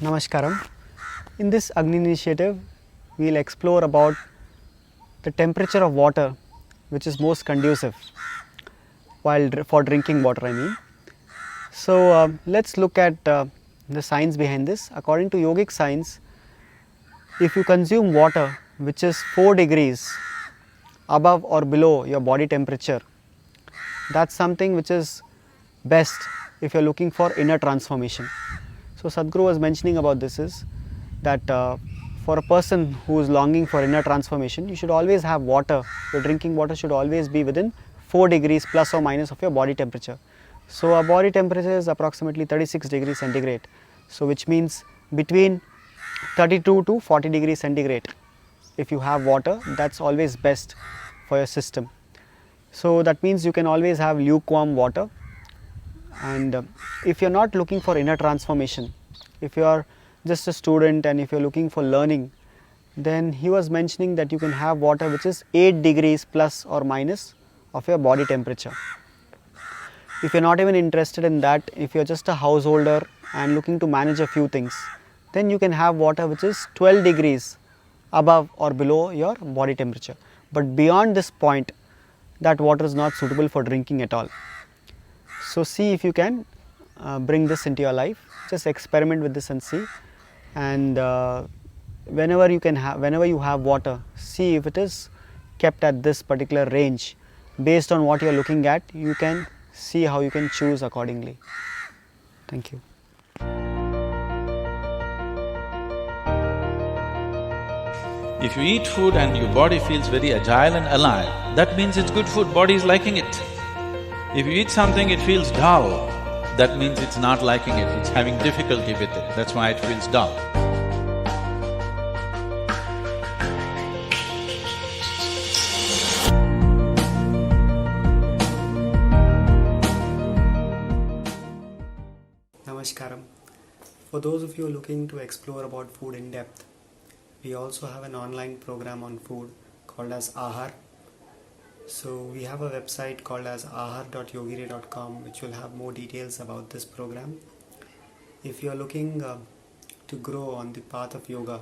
Namaskaram. In this Agni initiative, we will explore about the temperature of water which is most conducive for drinking water, I mean. So let's look at the science behind this. According to yogic science, if you consume water which is 4 degrees above or below your body temperature, that's something which is best if you are looking for inner transformation. So Sadhguru was mentioning about this is that for a person who is longing for inner transformation, you should always have water. Your drinking water should always be within 4 degrees plus or minus of your body temperature. So our body temperature is approximately 36 degrees centigrade. So which means between 32 to 40 degrees centigrade. If you have water, that's always best for your system. So that means you can always have lukewarm water. And if you're not looking for inner transformation, if you are just a student and if you're looking for learning, then he was mentioning that you can have water which is 8 degrees plus or minus of your body temperature. If you're not even interested in that, if you're just a householder and looking to manage a few things, then you can have water which is 12 degrees above or below your body temperature. But beyond this point, that water is not suitable for drinking at all. So see if you can bring this into your life. Just experiment with this and see. And whenever you have water, see if it is kept at this particular range. Based on what you are looking at, you can see how you can choose accordingly. Thank you. If you eat food and your body feels very agile and alive, that means it's good food, body is liking it. If you eat something, it feels dull, that means it's not liking it, it's having difficulty with it, that's why it feels dull. Namaskaram. For those of you looking to explore about food in depth, we also have an online program on food called as Aahar. So we have a website called as aahar.yogire.com which will have more details about this program. If you are looking to grow on the path of yoga,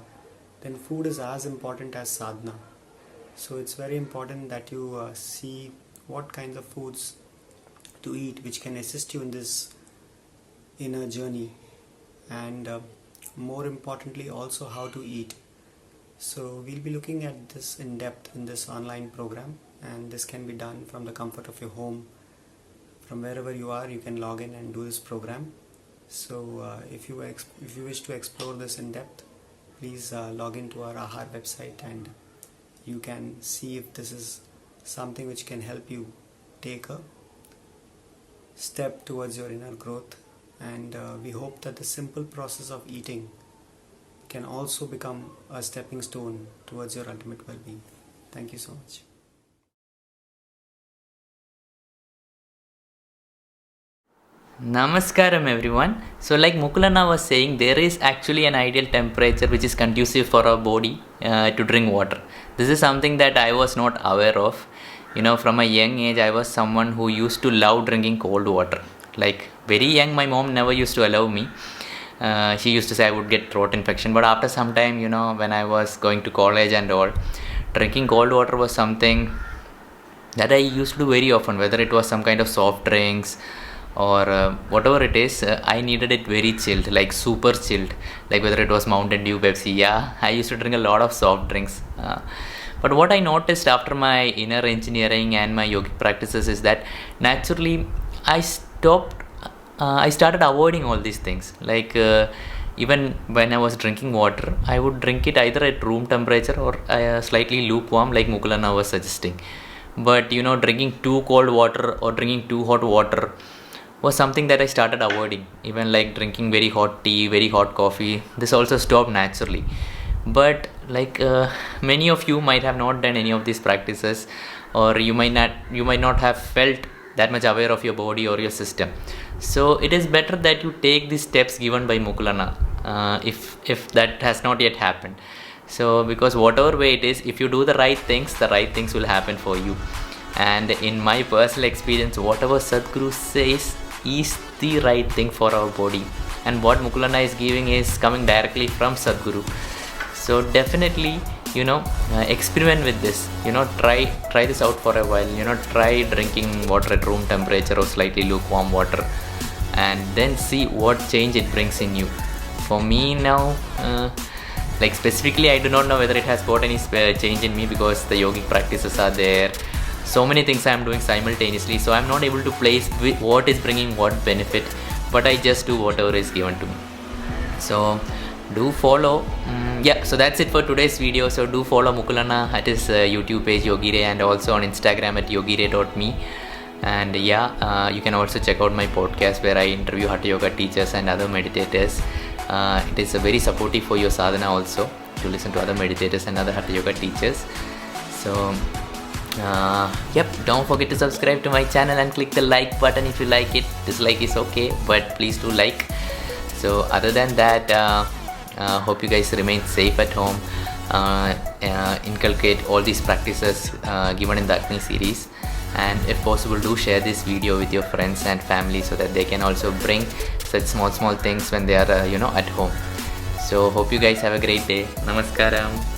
then food is as important as sadhana. So it's very important that you see what kinds of foods to eat which can assist you in this inner journey, and more importantly also how to eat. So we'll be looking at this in depth in this online program, and this can be done from the comfort of your home. From wherever you are, you can log in and do this program. So if you wish to explore this in depth, please log into our Aahar website and you can see if this is something which can help you take a step towards your inner growth. And we hope that the simple process of eating can also become a stepping stone towards your ultimate well-being. Thank you so much. Namaskaram everyone. So like Mukul Anna was saying, there is actually an ideal temperature which is conducive for our body to drink water. This is something that I was not aware of. From a young age I was someone who used to love drinking cold water. Like very young, my mom never used to allow me. She used to say I would get throat infection, but after some time, when I was going to college and all, drinking cold water was something that I used to do very often, whether it was some kind of soft drinks or whatever it is. I needed it very chilled, like super chilled, like whether it was Mountain Dew, Pepsi. Yeah, I used to drink a lot of soft drinks. But what I noticed after my inner engineering and my yogic practices is that naturally I started avoiding all these things. Like even when I was drinking water, I would drink it either at room temperature or slightly lukewarm, like Mukul Anna was suggesting. But drinking too cold water or drinking too hot water was something that I started avoiding. Even like drinking very hot tea, very hot coffee, this also stopped naturally. But like many of you might have not done any of these practices, or you might not have felt that much aware of your body or your system. So it is better that you take the steps given by Mukul Anna if that has not yet happened. So because whatever way it is, if you do the right things will happen for you. And in my personal experience, whatever Sadhguru says is the right thing for our body, and what Mukul Anna is giving is coming directly from Sadhguru. So definitely, experiment with this. Try this out for a while. Try drinking water at room temperature or slightly lukewarm water, and then see what change it brings in you. For me now, like specifically, I do not know whether it has got any change in me, because the yogic practices are there. So many things I am doing simultaneously, so I am not able to place what is bringing what benefit, but I just do whatever is given to me. So do follow. So that's it for today's video. So do follow Mukul Anna at his YouTube page Yogi Re, and also on Instagram at yogire.me. And you can also check out my podcast where I interview Hatha Yoga teachers and other meditators. It is very supportive for your sadhana also to listen to other meditators and other Hatha Yoga teachers. So don't forget to subscribe to my channel and click the like button if you like it. Dislike is okay, but please do like. So other than that, hope you guys remain safe at home. Inculcate all these practices given in the Agni series, and if possible, do share this video with your friends and family so that they can also bring such small things when they are at home. So hope you guys have a great day. Namaskaram.